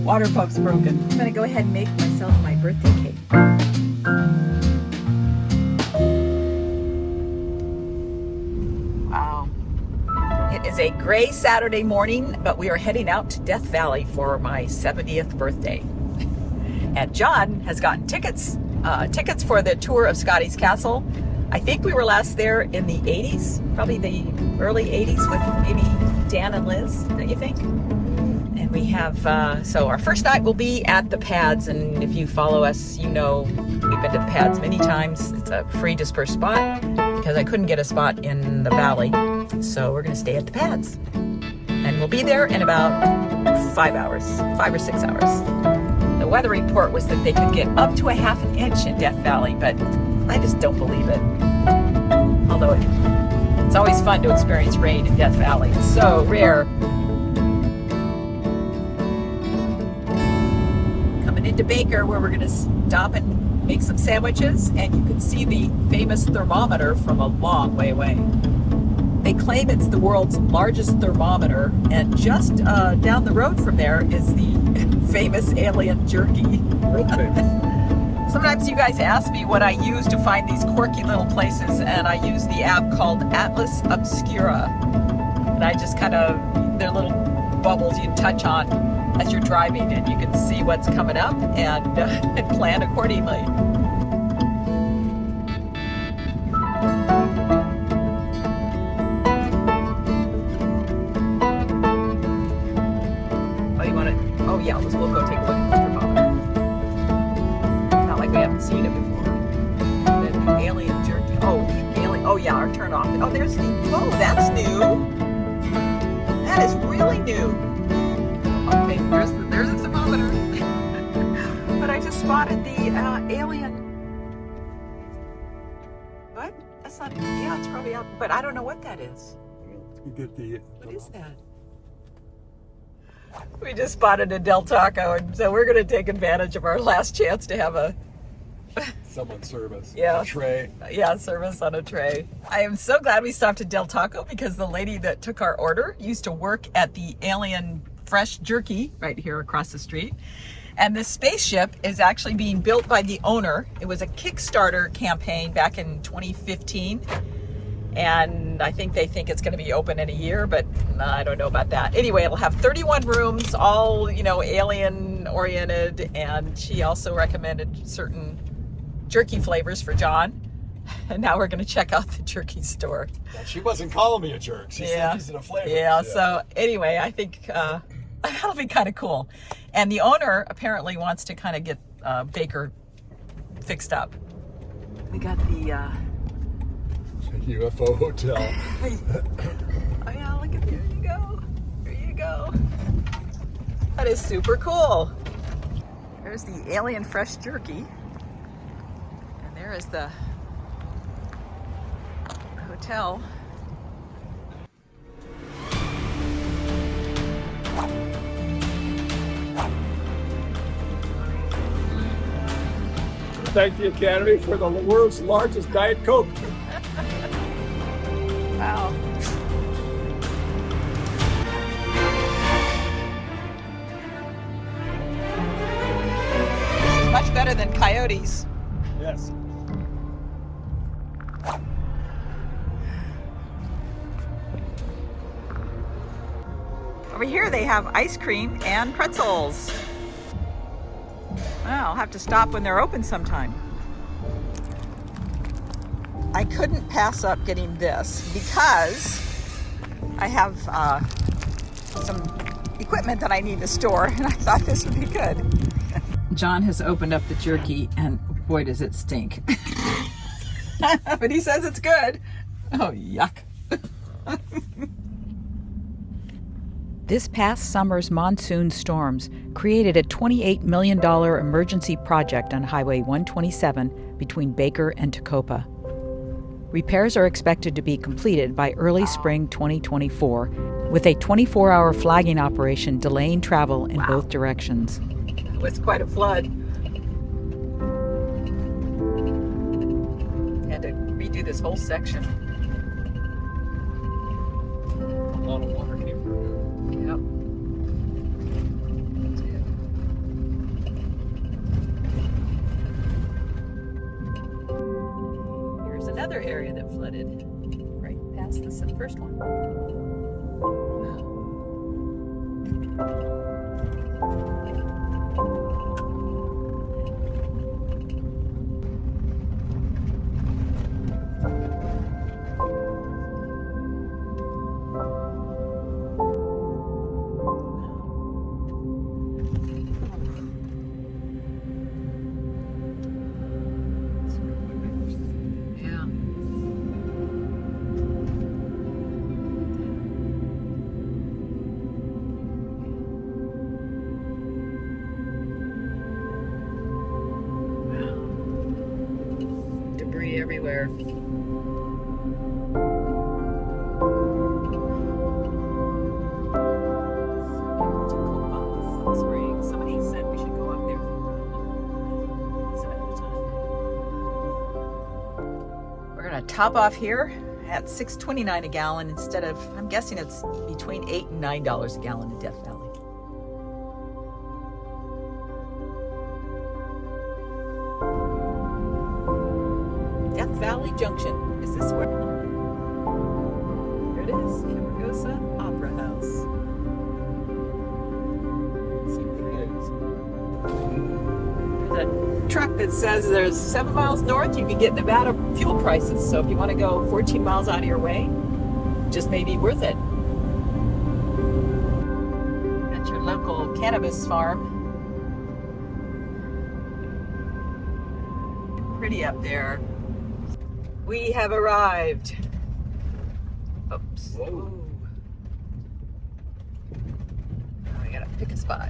Water pump's broken. I'm gonna go ahead and make myself my birthday cake. Wow. It is a gray Saturday morning, but we are heading out to Death Valley for my 70th birthday. And John has gotten tickets for the tour of Scottys Castle. I think we were last there in the 80s, probably the early 80s with maybe Dan and Liz, don't you think? And we have, so our first night will be at the pads, and if you follow us, you know we've been to the pads many times. It's a free dispersed spot because I couldn't get a spot in the valley, so we're gonna stay at the pads. And we'll be there in about 5 or 6 hours. The weather report was that they could get up to a half an inch in Death Valley, but I just don't believe it. Although it's always fun to experience rain in Death Valley. It's so rare. Coming into Baker, where we're gonna stop and make some sandwiches, and you can see the famous thermometer from a long way away. They claim it's the world's largest thermometer, and just down the road from there is the famous alien jerky. World famous. Sometimes you guys ask me what I use to find these quirky little places, and I use the app called Atlas Obscura. And I just kind of, they're little bubbles you can touch on as you're driving, and you can see what's coming up and plan accordingly. Oh yeah, we'll go take a look at the thermometer. Not like we haven't seen it before. The alien jerky. Oh yeah, our turn off. Oh, there's the. Oh, that's new. That is really new. Okay, there's the thermometer. But I just spotted the alien. What? That's not. Yeah, it's probably out. But I don't know what that is. You get the. What is that? We just spotted a Del Taco, and so we're going to take advantage of our last chance to have a Someone service. Yeah. A tray. Yeah, service on a tray. I am so glad we stopped at Del Taco because the lady that took our order used to work at the Alien Fresh Jerky right here across the street. And this spaceship is actually being built by the owner. It was a Kickstarter campaign back in 2015. And I think they think it's going to be open in a year, but I don't know about that. Anyway, it'll have 31 rooms, all, alien oriented. And she also recommended certain jerky flavors for John. And now we're going to check out the jerky store. Well, she wasn't calling me a jerk. She said these are the flavors. Yeah, so anyway, I think that'll be kind of cool. And the owner apparently wants to kind of get Baker fixed up. We got the... UFO hotel. Oh yeah, look at, here you go. Here you go. That is super cool. There's the Alien Fresh Jerky. And there is the hotel. Thank the Academy for the world's largest Diet Coke. Wow. This is much better than Coyotes. Yes. Over here they have ice cream and pretzels. Well, I'll have to stop when they're open sometime. I couldn't pass up getting this because I have some equipment that I need to store, and I thought this would be good. John has opened up the jerky, and boy, does it stink. But he says it's good. Oh, yuck. This past summer's monsoon storms created a $28 million emergency project on Highway 127 between Baker and Tacopa. Repairs are expected to be completed by early spring 2024, with a 24-hour flagging operation delaying travel in both directions. It was quite a flood. Had to redo this whole section. A lot of water came through. Yep. another area that flooded right past the first one. Everywhere. Somebody said we should go up there. We're gonna top off here at $6.29 a gallon instead of, I'm guessing it's between $8 and $9 a gallon in Death Valley. Valley Junction. Is this where? Here it is. Osa Opera House. There's a truck that says there's 7 miles north you can get Nevada fuel prices. So if you want to go 14 miles out of your way, just may be worth it. At your local cannabis farm. Pretty up there. We have arrived. Oops. Whoa. Now we gotta pick a spot.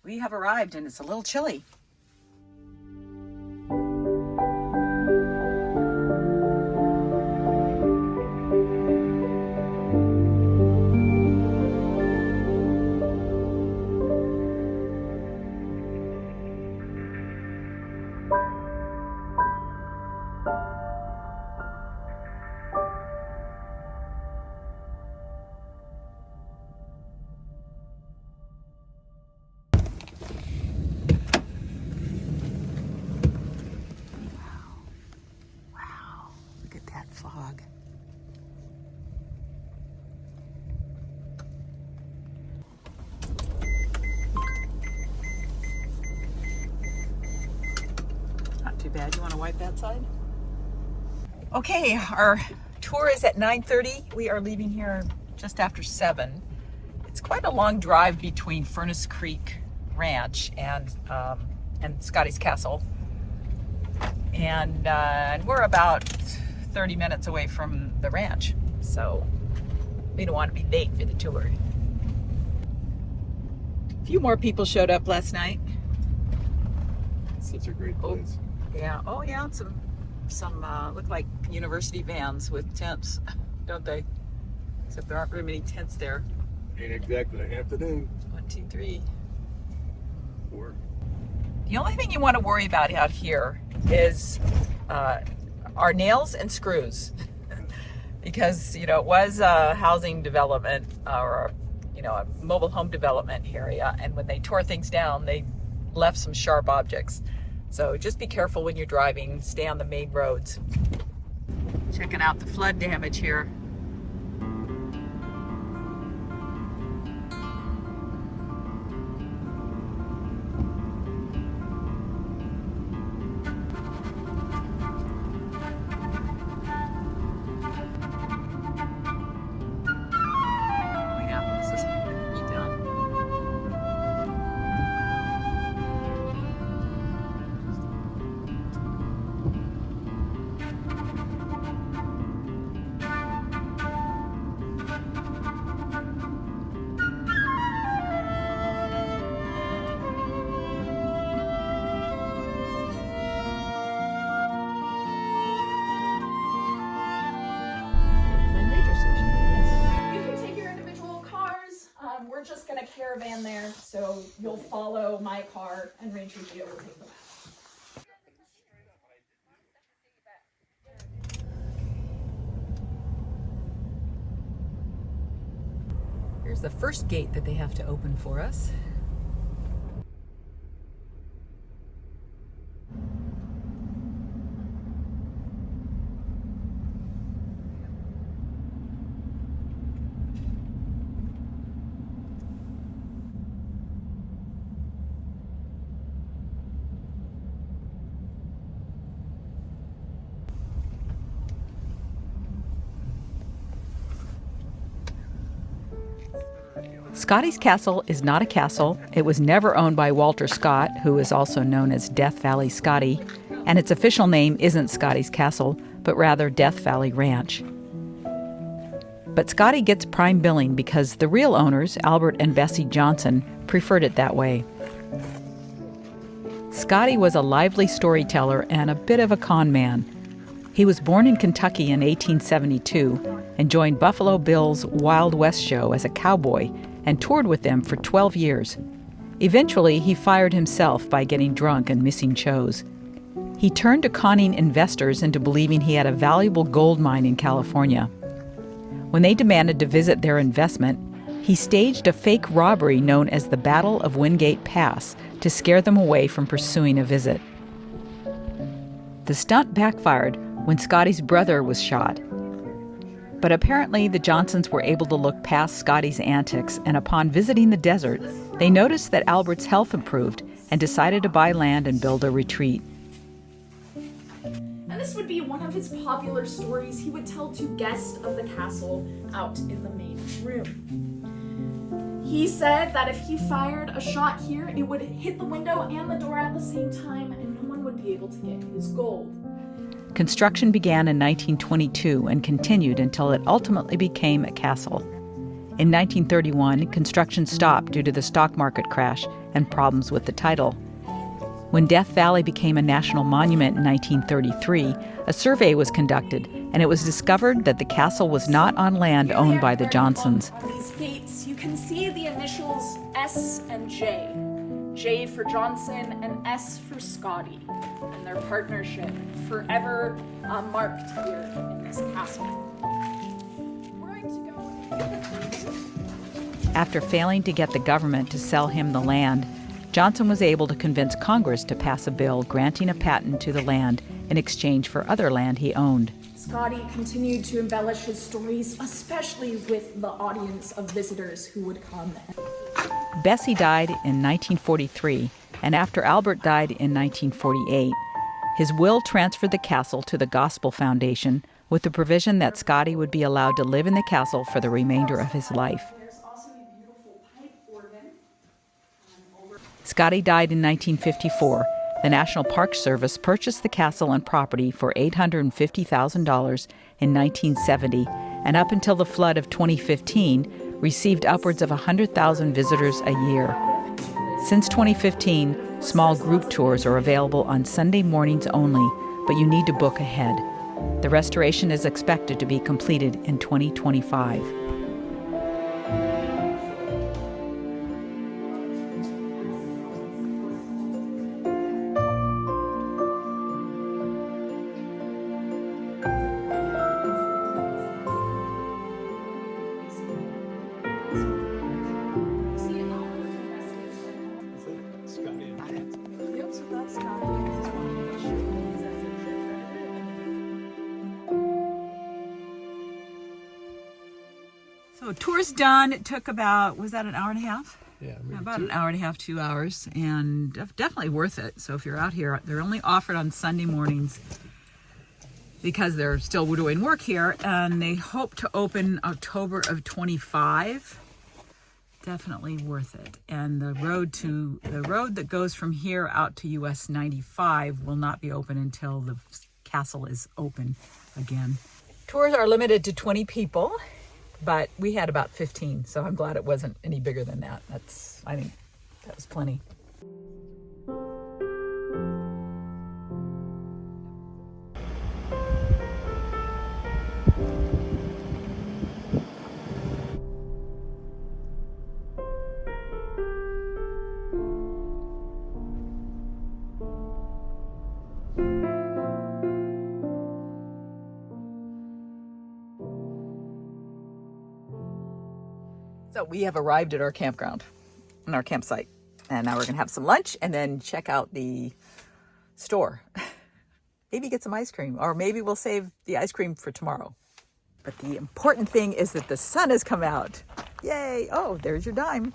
We have arrived and it's a little chilly. Fog. Not too bad. You want to wipe that side? Okay, our tour is at 9:30. We are leaving here just after 7. It's quite a long drive between Furnace Creek Ranch and Scottys Castle. And we're about 30 minutes away from the ranch, so we don't want to be late for the tour. A few more people showed up last night. Such a great place. Yeah. Oh yeah. Some look like university vans with tents, don't they? Except there aren't very many tents there. Ain't exactly an afternoon. 1, 2, 3, 4. The only thing you want to worry about out here is our nails and screws, because it was a housing development or a mobile home development area, and when they tore things down, they left some sharp objects. So just be careful when you're driving. Stay on the main roads. Checking out the flood damage here. We're just gonna caravan there, so you'll follow my car and Ranger Geo will take them out. Here's the first gate that they have to open for us. Scottys Castle is not a castle. It was never owned by Walter Scott, who is also known as Death Valley Scotty, and its official name isn't Scottys Castle, but rather Death Valley Ranch. But Scotty gets prime billing because the real owners, Albert and Bessie Johnson, preferred it that way. Scotty was a lively storyteller and a bit of a con man. He was born in Kentucky in 1872 and joined Buffalo Bill's Wild West show as a cowboy and toured with them for 12 years. Eventually, he fired himself by getting drunk and missing shows. He turned to conning investors into believing he had a valuable gold mine in California. When they demanded to visit their investment, he staged a fake robbery known as the Battle of Wingate Pass to scare them away from pursuing a visit. The stunt backfired when Scotty's brother was shot. But apparently the Johnsons were able to look past Scotty's antics, and upon visiting the desert, they noticed that Albert's health improved and decided to buy land and build a retreat. And this would be one of his popular stories he would tell to guests of the castle out in the main room. He said that if he fired a shot here, it would hit the window and the door at the same time, and no one would be able to get his gold. Construction began in 1922 and continued until it ultimately became a castle. In 1931, construction stopped due to the stock market crash and problems with the title. When Death Valley became a national monument in 1933, a survey was conducted, and it was discovered that the castle was not on land owned by the Johnsons. On these gates, you can see the initials S and J. J for Johnson and S for Scotty, and their partnership forever marked here in this castle. We're going to go. After failing to get the government to sell him the land, Johnson was able to convince Congress to pass a bill granting a patent to the land in exchange for other land he owned. Scotty continued to embellish his stories, especially with the audience of visitors who would come. Bessie died in 1943, and after Albert died in 1948, his will transferred the castle to the Gospel Foundation with the provision that Scotty would be allowed to live in the castle for the remainder of his life. There's also a beautiful pipe organ. Scotty died in 1954. The National Park Service purchased the castle and property for $850,000 in 1970, and up until the flood of 2015, received upwards of 100,000 visitors a year. Since 2015, small group tours are available on Sunday mornings only, but you need to book ahead. The restoration is expected to be completed in 2025. So tour's done. It took about, was that an hour and a half? Yeah, About an hour and a half, 2 hours, and definitely worth it. So if you're out here, they're only offered on Sunday mornings because they're still doing work here, and they hope to open October of 25. Definitely worth it. And the road that goes from here out to US 95 will not be open until the castle is open again. Tours are limited to 20 people. But we had about 15, so I'm glad it wasn't any bigger than that. I think that was plenty. So we have arrived at our campground, on our campsite. And now we're going to have some lunch and then check out the store. Maybe get some ice cream, or maybe we'll save the ice cream for tomorrow. But the important thing is that the sun has come out. Yay! Oh, there's your dime.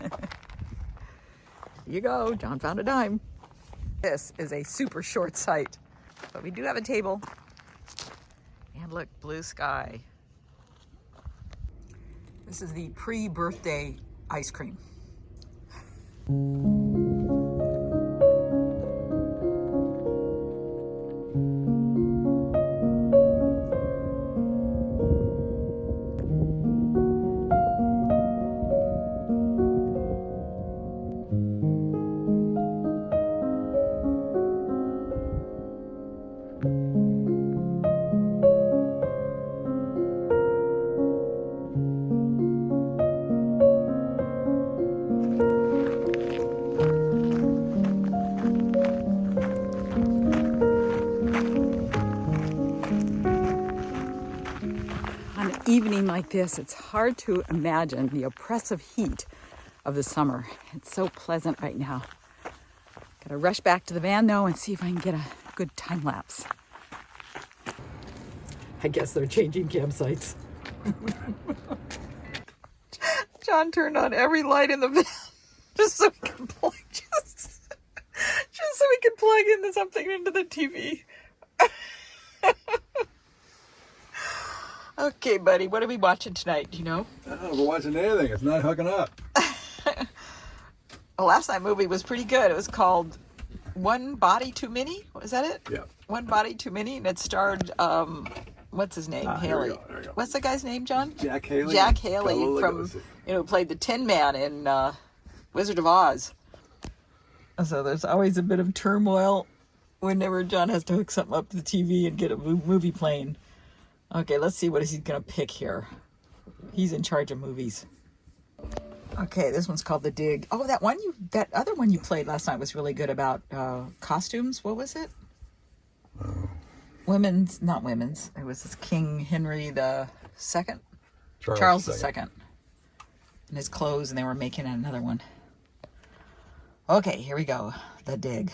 Here you go. John found a dime. This is a super short site, but we do have a table. And look, blue sky. This is the pre-birthday ice cream. Evening like this, it's hard to imagine the oppressive heat of the summer. It's so pleasant right now. Gotta rush back to the van though and see if I can get a good time lapse. I guess they're changing campsites. John turned on every light in the van just so we can plug just so we can plug in something into the TV. Okay, buddy, what are we watching tonight? Do you know? I don't know, we're watching anything. It's not hooking up. Well, last night movie was pretty good. It was called One Body Too Many. Was that it? Yeah. One Body Too Many, and it starred what's his name? Haley. There we go. What's the guy's name, John? Jack Haley. Jack Haley from played the Tin Man in Wizard of Oz. So there's always a bit of turmoil whenever John has to hook something up to the TV and get a movie playing. Okay, let's see what he's gonna pick here. He's in charge of movies. Okay, this one's called The Dig. Oh, that other one you played last night was really good about costumes. What was it? Not women's. It was King Henry the Second, Charles the Second, and his clothes, and they were making another one. Okay, here we go. The Dig.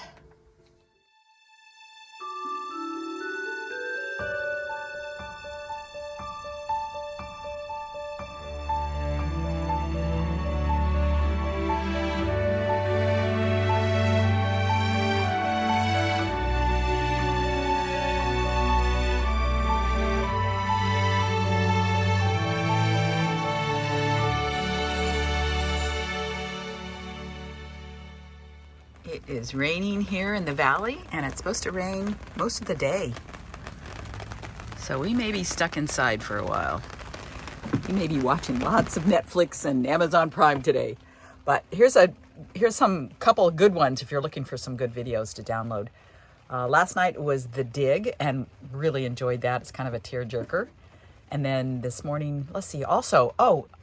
It is raining here in the valley, and it's supposed to rain most of the day. So we may be stuck inside for a while. You may be watching lots of Netflix and Amazon Prime today. But here's some couple of good ones if you're looking for some good videos to download. Last night was The Dig, and really enjoyed that. It's kind of a tearjerker. And then this morning, let's see, also,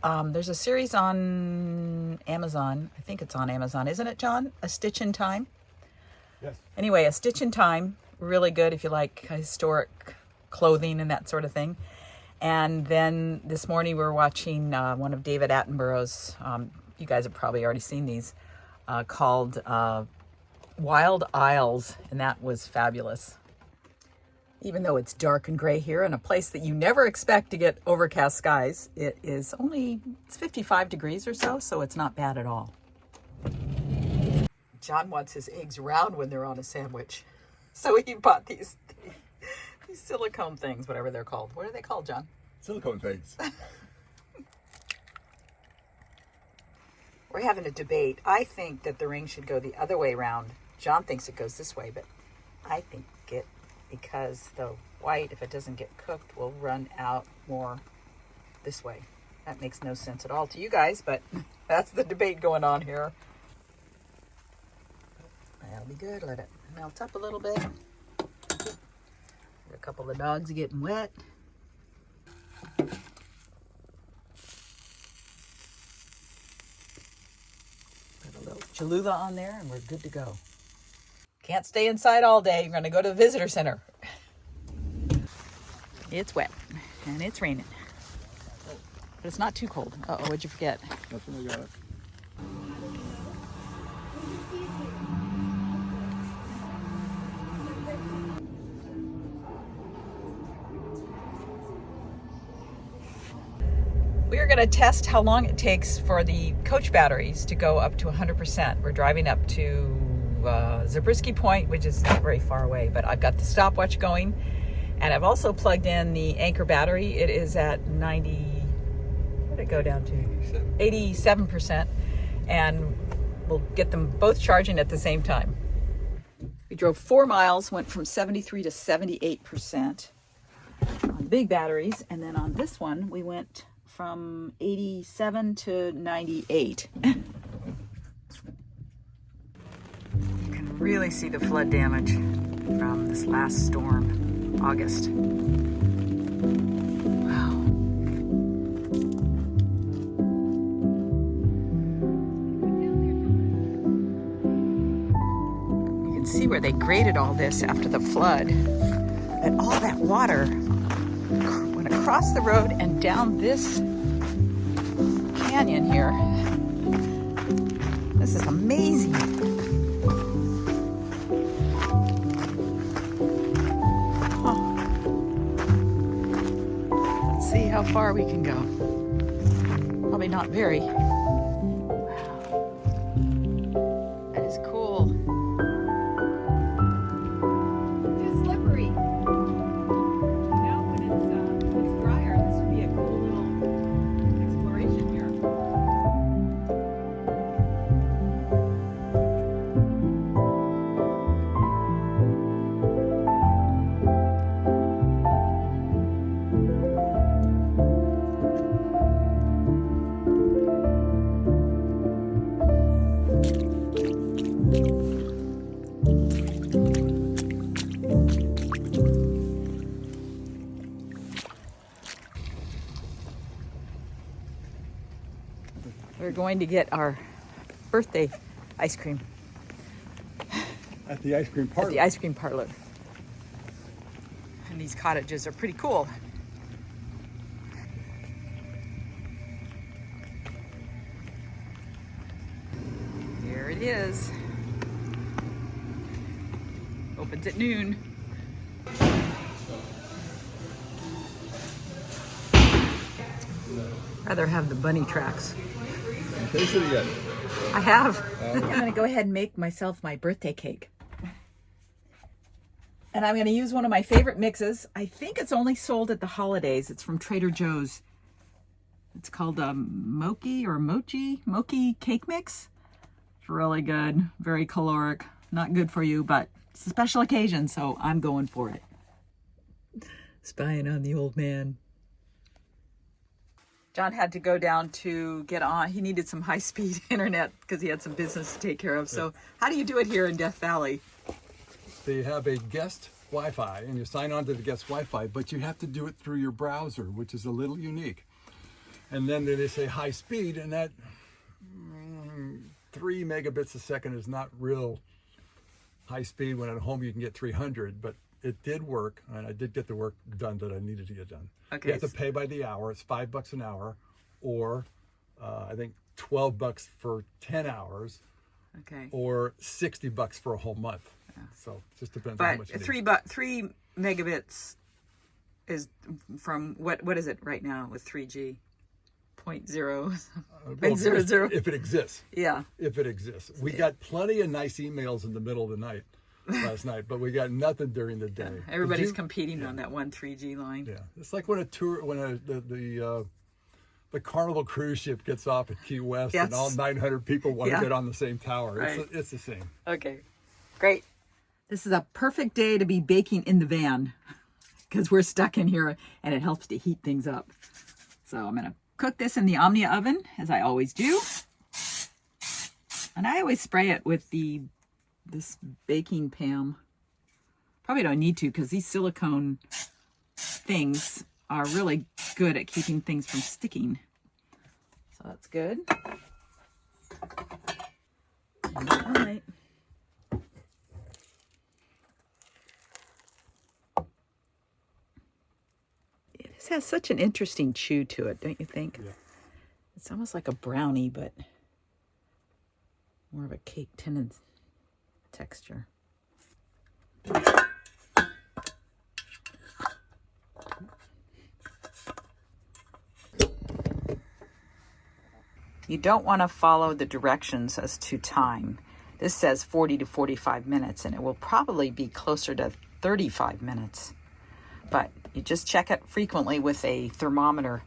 there's a series on Amazon. I think it's on Amazon, isn't it, John? A Stitch in Time? Yes. Anyway, A Stitch in Time, really good if you like historic clothing and that sort of thing. And then this morning we were watching one of David Attenborough's, you guys have probably already seen these, called Wild Isles, and that was fabulous. Even though it's dark and gray here in a place that you never expect to get overcast skies, it's 55 degrees or so it's not bad at all. John wants his eggs round when they're on a sandwich. So he bought these silicone things, whatever they're called. What are they called, John? Silicone things. We're having a debate. I think that the ring should go the other way around. John thinks it goes this way, but I think because the white, if it doesn't get cooked, will run out more this way. That makes no sense at all to you guys, but that's the debate going on here. That'll be good. Let it melt up a little bit. A couple of the dogs are getting wet. Put a little Cholula on there and we're good to go. Can't stay inside all day. You're going to go to the visitor center. It's wet and it's raining. But it's not too cold. Uh-oh, what'd you forget? That's when I got it. We are going to test how long it takes for the coach batteries to go up to 100%. We're driving up to Zabriskie Point, which is not very far away, but I've got the stopwatch going, and I've also plugged in the Anchor battery. It is at 90, what did it go down to? 87%, and we'll get them both charging at the same time. We drove 4 miles, went from 73 to 78% on the big batteries, and then on this one we went from 87 to 98. You can really see the flood damage from this last storm, August. Wow. You can see where they graded all this after the flood. And all that water went across the road and down this canyon here. This is amazing. Oh. Let's see how far we can go. Probably not very. Wow. That is cool. It's slippery. Now when it's drier, this would be a cool little exploration here. We're going to get our birthday ice cream At the ice cream at parlor. the ice cream parlor. And these cottages are pretty cool. Here it is. Opens at noon. Rather have the bunny tracks. Taste it again. I have. I'm going to go ahead and make myself my birthday cake. And I'm going to use one of my favorite mixes. I think it's only sold at the holidays. It's from Trader Joe's. It's called Mochi cake mix. It's really good. Very caloric. Not good for you, but it's a special occasion, so I'm going for it. Spying on the old man. John had to go down to get on. He needed some high-speed internet because he had some business to take care of. So how do you do it here in Death Valley? They have a guest Wi-Fi, and you sign on to the guest Wi-Fi, but you have to do it through your browser, which is a little unique. And then they say high speed, and that 3 megabits a second is not real high speed. When at home you can get 300, but it did work, and I did get the work done that I needed to get done. Okay. You have to pay by the hour. It's $5 an hour, or I think $12 for 10 hours, Okay. or $60 for a whole month. So it just depends on how But much you need. 3 megabits is from what is it right now with 3G? 0.0. Well, 0.00. if it exists. Yeah. If it exists. We got plenty of nice emails in the middle of the night last night, but we got nothing during the day. Everybody's competing on that one 3G line. Yeah, it's like when the Carnival cruise ship gets off at Key West, Yes. and all 900 people want Yeah. to get on the same tower. Right. It's the same. Okay. Great. This is a perfect day to be baking in the van because we're stuck in here and it helps to heat things up. So I'm going to cook this in the Omnia oven as I always do. And I always spray it with this baking Pam. Probably don't need to because these silicone things are really good at keeping things from sticking. So that's good. All right. It This has such an interesting chew to it, don't you think? Yeah. It's almost like a brownie, but more of a cake tinted texture. You don't want to follow the directions as to time. This says 40 to 45 minutes, and it will probably be closer to 35 minutes. But you just check it frequently with a thermometer.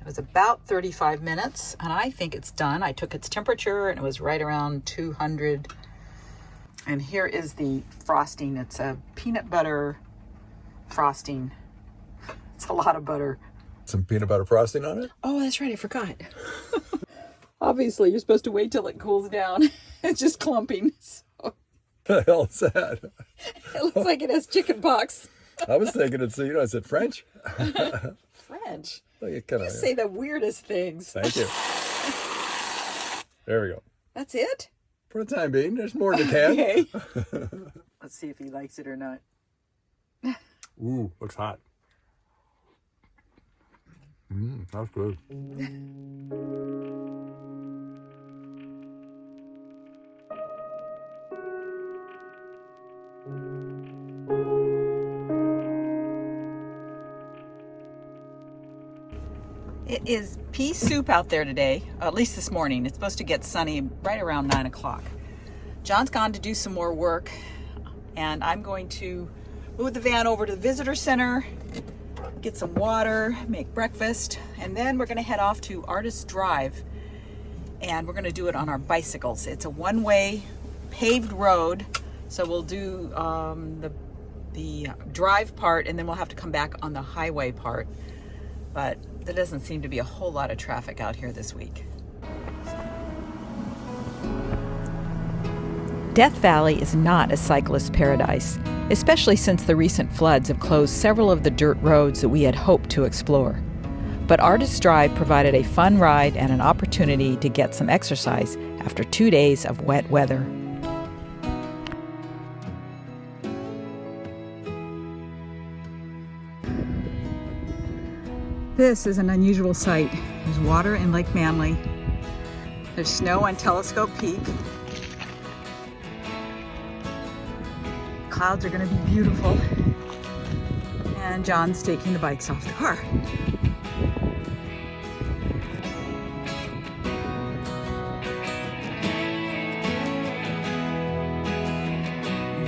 It was about 35 minutes, and I think it's done. I took its temperature, and it was right around 200. And here is the frosting. It's a peanut butter frosting. It's a lot of butter. Some peanut butter frosting on it? Oh, that's right. I forgot. Obviously, you're supposed to wait till it cools down. It's just clumping. So What the hell is that? it looks like it has chicken pox. I was thinking it's, I said French. French. Well, you You say the weirdest things. Thank you. There we go. That's it? For the time being, there's more in the can. Okay. Let's see if he likes it or not. Ooh, looks hot. That's good. It is pea soup out there today, at least this morning. It's supposed to get sunny right around 9 o'clock. John's gone to do some more work, and I'm going to move the van over to the visitor center, get some water, make breakfast, and then we're going to head off to Artist Drive, and we're going to do it on our bicycles. It's a one-way paved road, so we'll do the drive part, and then we'll have to come back on the highway part. But there doesn't seem to be a whole lot of traffic out here this week. Death Valley is not a cyclist paradise, especially since the recent floods have closed several of the dirt roads that we had hoped to explore. But Artist Drive provided a fun ride and an opportunity to get some exercise after 2 days of wet weather. This is an unusual sight. There's water in Lake Manly. There's snow on Telescope Peak. Clouds are going to be beautiful. And John's taking the bikes off the car.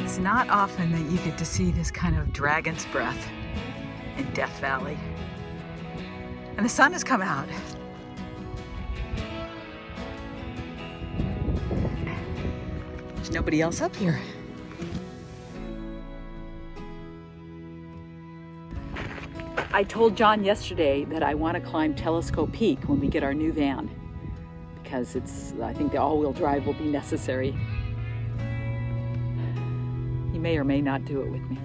It's not often that you get to see this kind of dragon's breath in Death Valley. And the sun has come out. There's nobody else up here. I told John yesterday that I want to climb Telescope Peak when we get our new van, because I think the all-wheel drive will be necessary. He may or may not do it with me.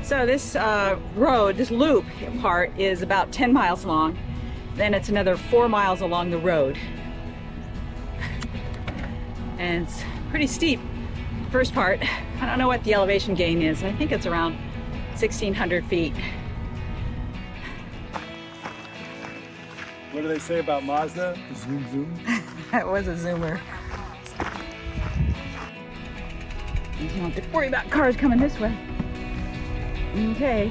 So this road, this loop part, is about 10 miles long. Then it's another 4 miles along the road. And it's pretty steep, first part. I don't know what the elevation gain is. I think it's around 1,600 feet. What do they say about Mazda? Zoom, zoom. That was a zoomer. You don't have to worry about cars coming this way. Okay.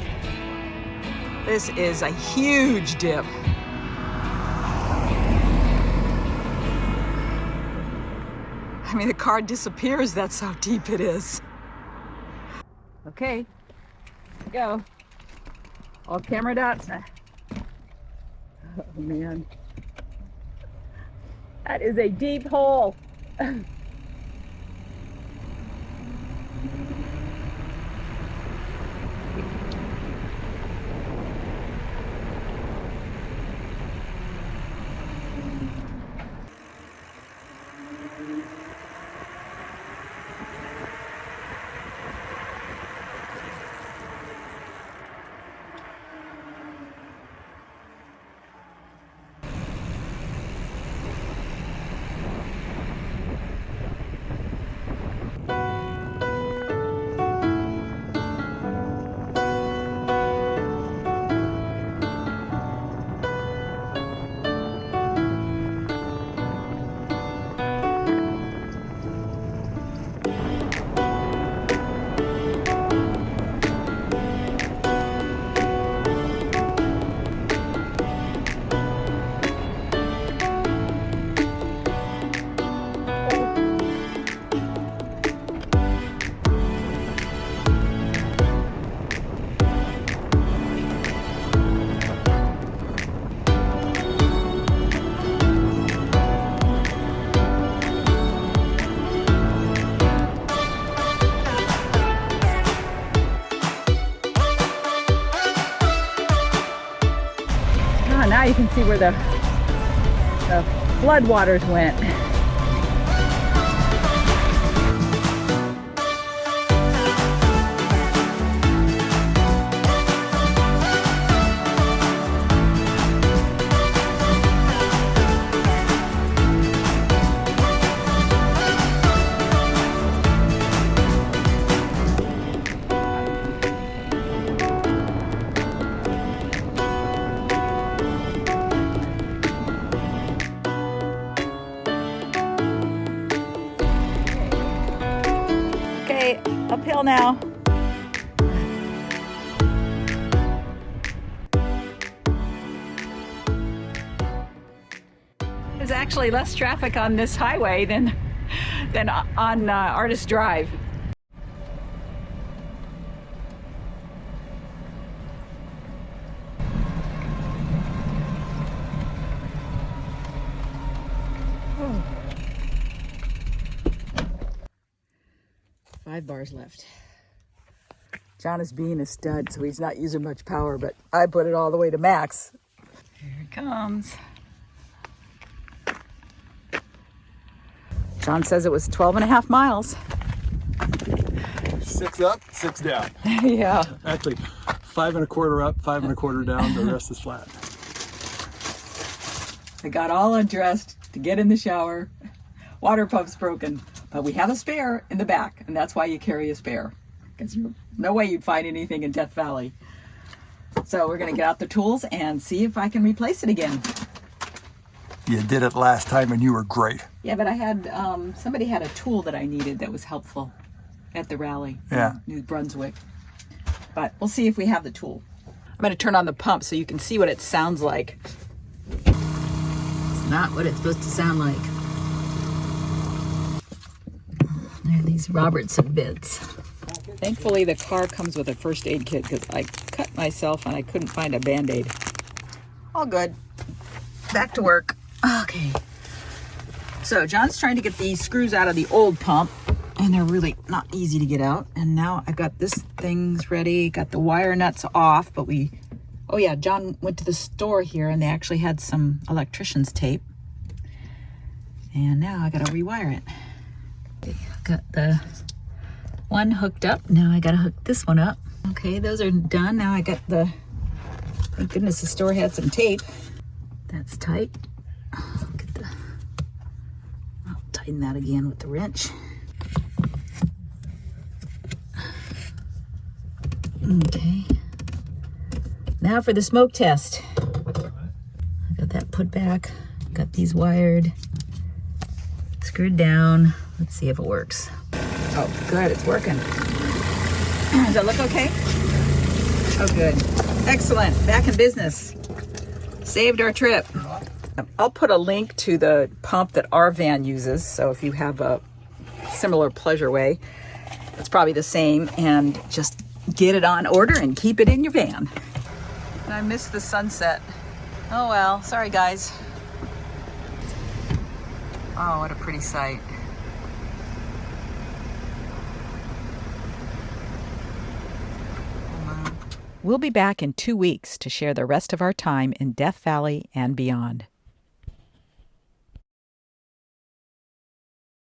This is a huge dip. I mean, the car disappears. That's how deep it is. Okay, go. All camera dots. Oh man. That is a deep hole. Now you can see where the floodwaters went. Uphill now. There's actually less traffic on this highway than on Artist Drive. Oh. 5 bars left. John is being a stud, so he's not using much power, but I put it all the way to max. Here it comes. John says it was 12.5 miles. 6 up, 6 down. Yeah. Actually, 5 1/4 up, 5 1/4 down. The rest is flat. I got all undressed to get in the shower. Water pump's broken, but we have a spare in the back, and that's why you carry a spare. Because no way you'd find anything in Death Valley. So we're gonna get out the tools and see if I can replace it again. You did it last time and you were great. Yeah, but I had, somebody had a tool that I needed that was helpful at the rally in New Brunswick. But we'll see if we have the tool. I'm gonna turn on the pump so you can see what it sounds like. It's not what it's supposed to sound like. There are these Robertson bits. Thankfully, the car comes with a first aid kit because I cut myself and I couldn't find a Band-Aid. All good. Back to work. Okay. So John's trying to get these screws out of the old pump, and they're really not easy to get out. And now I got this thing's ready, got the wire nuts off, but oh yeah, John went to the store here and they actually had some electrician's tape. And now I gotta rewire it. Okay, got the one hooked up. Now I gotta hook this one up. Okay, those are done. Now I got thank goodness the store had some tape. That's tight. I'll tighten that again with the wrench. Okay. Now for the smoke test. I got that put back. Got these wired, screwed down. Let's see if it works. Oh, good, it's working. Does that look okay? Oh, good. Excellent. Back in business. Saved our trip. I'll put a link to the pump that our van uses. So if you have a similar pleasure way, it's probably the same. And just get it on order and keep it in your van. I missed the sunset. Oh well. Sorry, guys. Oh, what a pretty sight. We'll be back in 2 weeks to share the rest of our time in Death Valley and beyond.